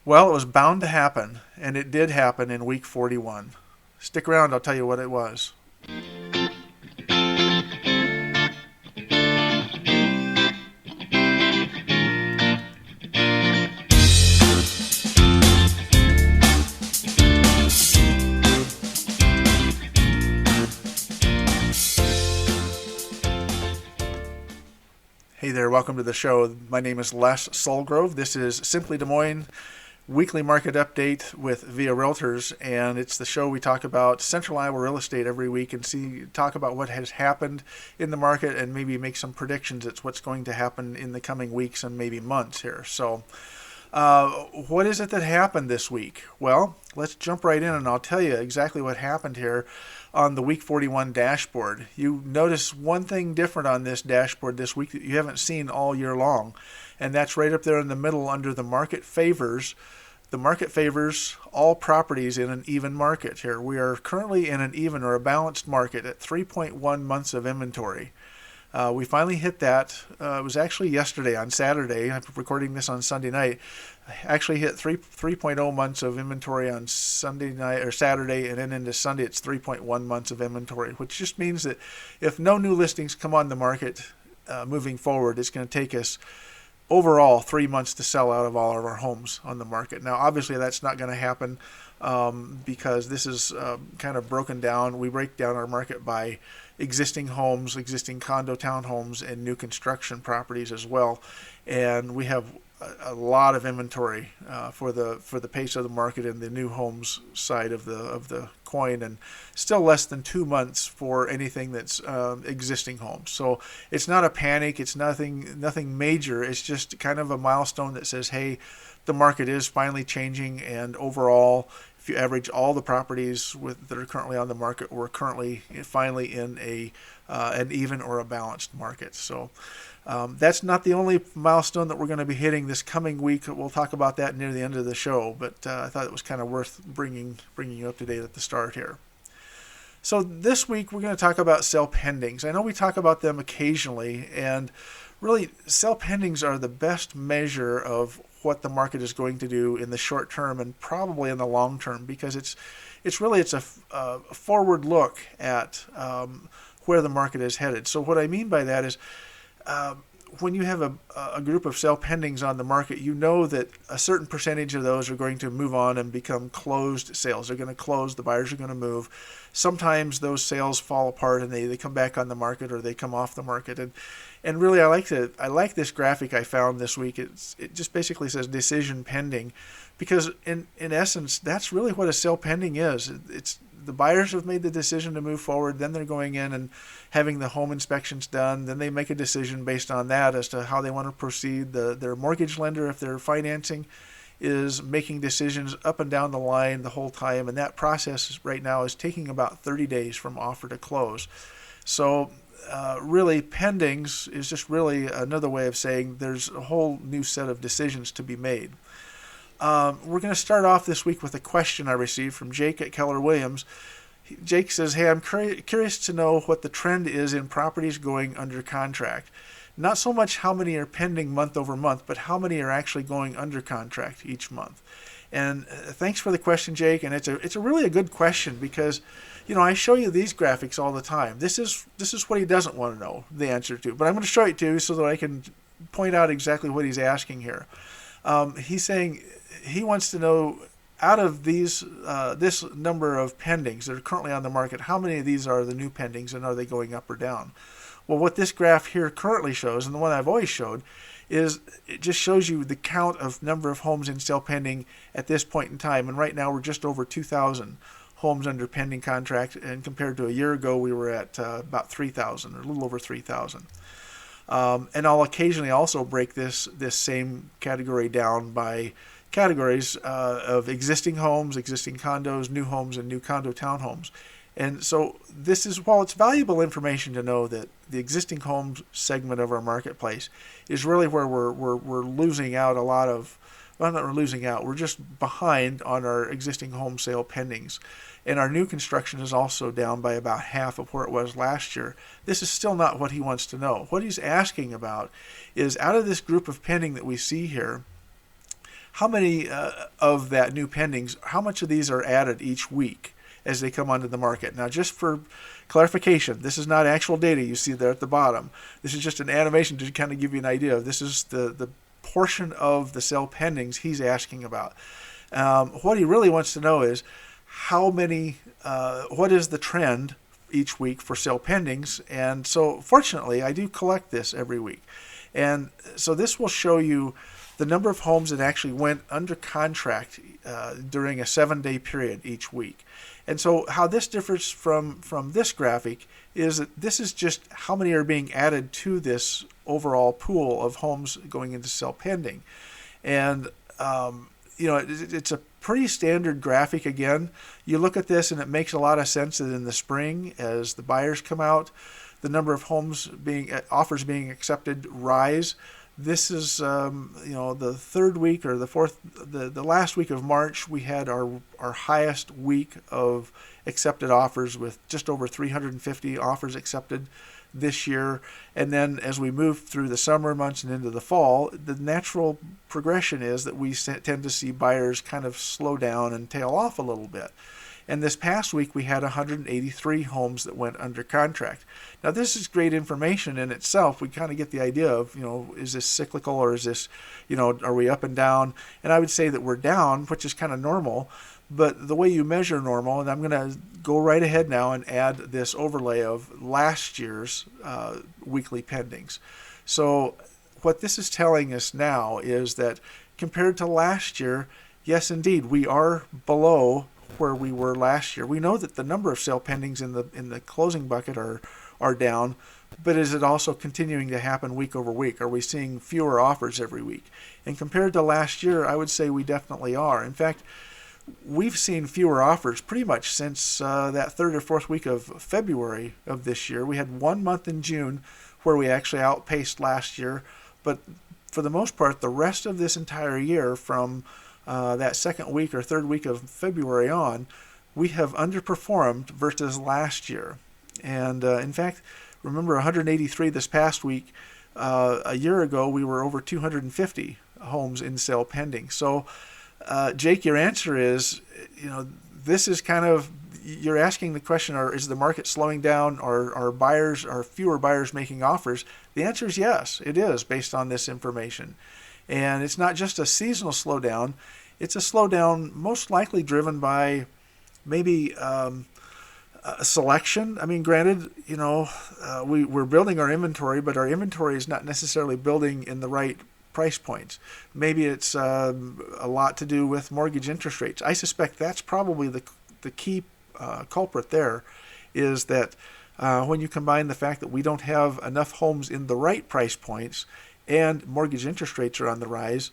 Well, it was bound to happen, and it did happen in week 41. Stick around, I'll tell you what it was. Hey there, welcome to the show. My name is Les Solgrove. This is Simply Des Moines weekly market update with Via Realtors, and it's the show we talk about Central Iowa real estate every week and talk about what has happened in the market and maybe make some predictions. It's what's going to happen in the coming weeks and maybe months here. So what is it that happened this week? Well, let's jump right in and I'll tell you exactly what happened here on the week 41 dashboard. You notice one thing different on this dashboard this week that you haven't seen all year long, and that's right up there in the middle under the market favors. The market favors all properties in an even market here. We are currently in an even or a balanced market at 3.1 months of inventory. We finally hit that. It was actually yesterday on Saturday. I'm recording this on Sunday night. I actually hit 3.0 months of inventory on Sunday night or Saturday, and then into Sunday it's 3.1 months of inventory, which just means that if no new listings come on the market moving forward, it's going to take us overall 3 months to sell out of all of our homes on the market. Now, obviously, that's not going to happen because this is kind of broken down. We break down our market by existing homes, existing condo townhomes, and new construction properties as well. And we have a lot of inventory for the pace of the market in the new homes side of the coin, and still less than 2 months for anything that's existing homes. So it's not a panic. It's nothing major. It's just kind of a milestone that says, hey, the market is finally changing, and overall, if you average all the properties that are currently on the market, we're currently finally in an even or a balanced market. So that's not the only milestone that we're going to be hitting this coming week. We'll talk about that near the end of the show, but I thought it was kind of worth bringing you up to date at the start here. So this week we're going to talk about sale pendings. I know we talk about them occasionally, and really sale pendings are the best measure of what the market is going to do in the short term and probably in the long term, because it's a forward look at where the market is headed. So what I mean by that is when you have a group of sale pendings on the market, you know that a certain percentage of those are going to move on and become closed sales. They're going to close, the buyers are going to move. Sometimes those sales fall apart and they come back on the market or they come off the market. And really, I like this graphic I found this week. It just basically says decision pending, because in essence, that's really what a sale pending is. It's the buyers have made the decision to move forward, then they're going in and having the home inspections done, then they make a decision based on that as to how they want to proceed. Their mortgage lender, if they're financing, is making decisions up and down the line the whole time, and that process right now is taking about 30 days from offer to close. So really, pendings is just really another way of saying there's a whole new set of decisions to be made. We're going to start off this week with a question I received from Jake at Keller Williams. Jake says, hey, I'm curious to know what the trend is in properties going under contract. Not so much how many are pending month over month, but how many are actually going under contract each month. And thanks for the question, Jake. And it's a really a good question, because I show you these graphics all the time. This is what he doesn't want to know the answer to, but I'm going to show it to you so that I can point out exactly what he's asking here. He's saying he wants to know, out of these this number of pendings that are currently on the market, how many of these are the new pendings, and are they going up or down? Well, what this graph here currently shows, and the one I've always showed, is it just shows you the count of number of homes in sale pending at this point in time. And right now we're just over 2,000 homes under pending contract, and compared to a year ago we were at about 3,000, or a little over 3,000. And I'll occasionally also break this same category down by categories of existing homes, existing condos, new homes, and new condo townhomes. And so this is, while it's valuable information to know that the existing homes segment of our marketplace is really where we're losing out a lot of, well, not we're losing out, we're just behind on our existing home sale pendings. And our new construction is also down by about half of where it was last year. This is still not what he wants to know. What he's asking about is, out of this group of pending that we see here, how many of that new pendings, how much of these are added each week as they come onto the market. Now, just for clarification, this is not actual data you see there at the bottom. This is just an animation to kind of give you an idea of this is the portion of the sale pendings he's asking about. What he really wants to know is how many, what is the trend each week for sale pendings. And so fortunately, I do collect this every week. And so this will show you the number of homes that actually went under contract during a 7-day period each week. And so how this differs from this graphic is that this is just how many are being added to this overall pool of homes going into sale pending. And, it's a pretty standard graphic. Again, you look at this and it makes a lot of sense that in the spring, as the buyers come out, the number of offers being accepted rise. This is, the third week or the fourth, the last week of March, we had our highest week of accepted offers with just over 350 offers accepted this year. And then as we move through the summer months and into the fall, the natural progression is that we tend to see buyers kind of slow down and tail off a little bit. And this past week, we had 183 homes that went under contract. Now, this is great information in itself. We kind of get the idea of, is this cyclical or is this, are we up and down? And I would say that we're down, which is kind of normal. But the way you measure normal, and I'm going to go right ahead now and add this overlay of last year's weekly pendings. So what this is telling us now is that compared to last year, yes, indeed, we are below where we were last year. We know that the number of sale pendings in the closing bucket are down, but is it also continuing to happen week over week? Are we seeing fewer offers every week? And compared to last year, I would say we definitely are. In fact, we've seen fewer offers pretty much since that third or fourth week of February of this year. We had 1 month in June where we actually outpaced last year, but for the most part, the rest of this entire year from that second week or third week of February on, we have underperformed versus last year. And in fact, remember 183 this past week. A year ago, we were over 250 homes in sale pending. So, Jake, your answer is, this is kind of, you're asking the question, is the market slowing down? Are fewer buyers making offers? The answer is yes, it is, based on this information. And it's not just a seasonal slowdown. It's a slowdown most likely driven by maybe a selection. I mean, granted, we're building our inventory, but our inventory is not necessarily building in the right price points. Maybe it's a lot to do with mortgage interest rates. I suspect that's probably the key culprit there, is that when you combine the fact that we don't have enough homes in the right price points and mortgage interest rates are on the rise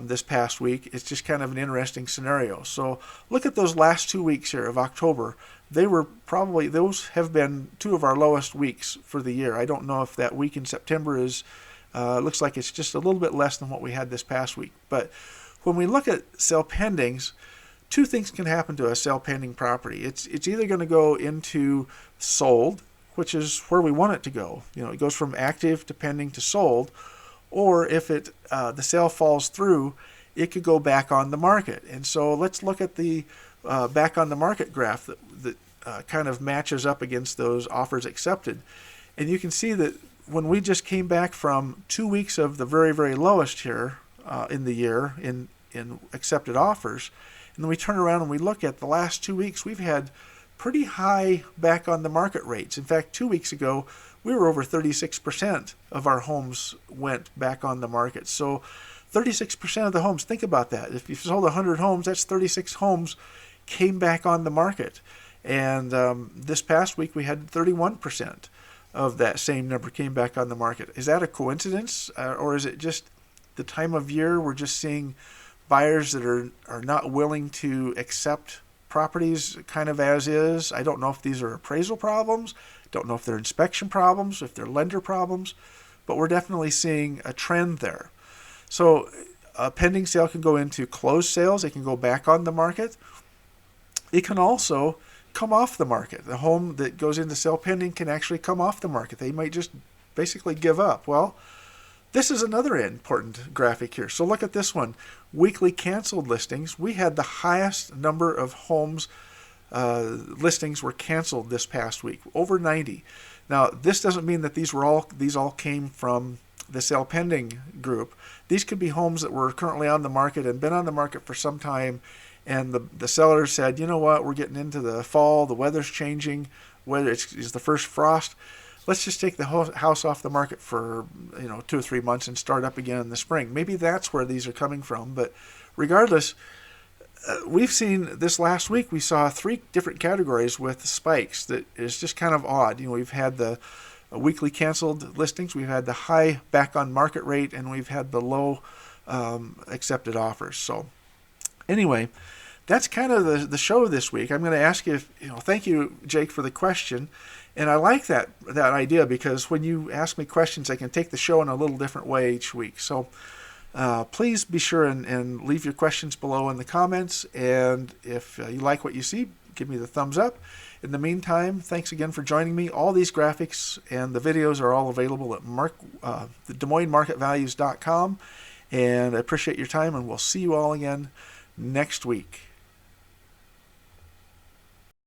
this past week, it's just kind of an interesting scenario. So look at those last 2 weeks here of October. Those have been two of our lowest weeks for the year. I don't know if that week in September is, looks like it's just a little bit less than what we had this past week. But when we look at sale pendings, two things can happen to a sale pending property. It's either going to go into sold, which is where we want it to go. It goes from active to pending to sold, or if the sale falls through, it could go back on the market. And so let's look at the back on the market graph that kind of matches up against those offers accepted. And you can see that when we just came back from 2 weeks of the very, very lowest here in the year in accepted offers, and then we turn around and we look at the last 2 weeks, we've had pretty high back on the market rates. In fact, 2 weeks ago, we were over 36% of our homes went back on the market. So 36% of the homes, think about that. If you sold 100 homes, that's 36 homes came back on the market. And this past week, we had 31% of that same number came back on the market. Is that a coincidence? Or is it just the time of year we're just seeing buyers that are not willing to accept properties kind of as is? I don't know if these are appraisal problems. Don't know if they're inspection problems, if they're lender problems, but we're definitely seeing a trend there. So a pending sale can go into closed sales. It can go back on the market. It can also come off the market. The home that goes into sale pending can actually come off the market. They might just basically give up. Well, This is another important graphic here. So look at this one. Weekly canceled listings. We had the highest number of homes listings were canceled this past week, over 90. Now, this doesn't mean that these all came from the sale pending group. These could be homes that were currently on the market and been on the market for some time, and the seller said, you know what, we're getting into the fall, the weather's changing, whether it's the first frost, let's just take the house off the market for 2 or 3 months and start up again in the spring. Maybe that's where these are coming from. But regardless, we've seen this last week, we saw 3 different categories with spikes that is just kind of odd. We've had the weekly canceled listings, we've had the high back on market rate, and we've had the low accepted offers. So anyway, that's kind of the show this week. I'm going to ask you, thank you, Jake, for the question. And I like that idea, because when you ask me questions, I can take the show in a little different way each week. So please be sure and leave your questions below in the comments. And if you like what you see, give me the thumbs up. In the meantime, thanks again for joining me. All these graphics and the videos are all available at the DesMoinesMarketValues.com. And I appreciate your time, and we'll see you all again next week.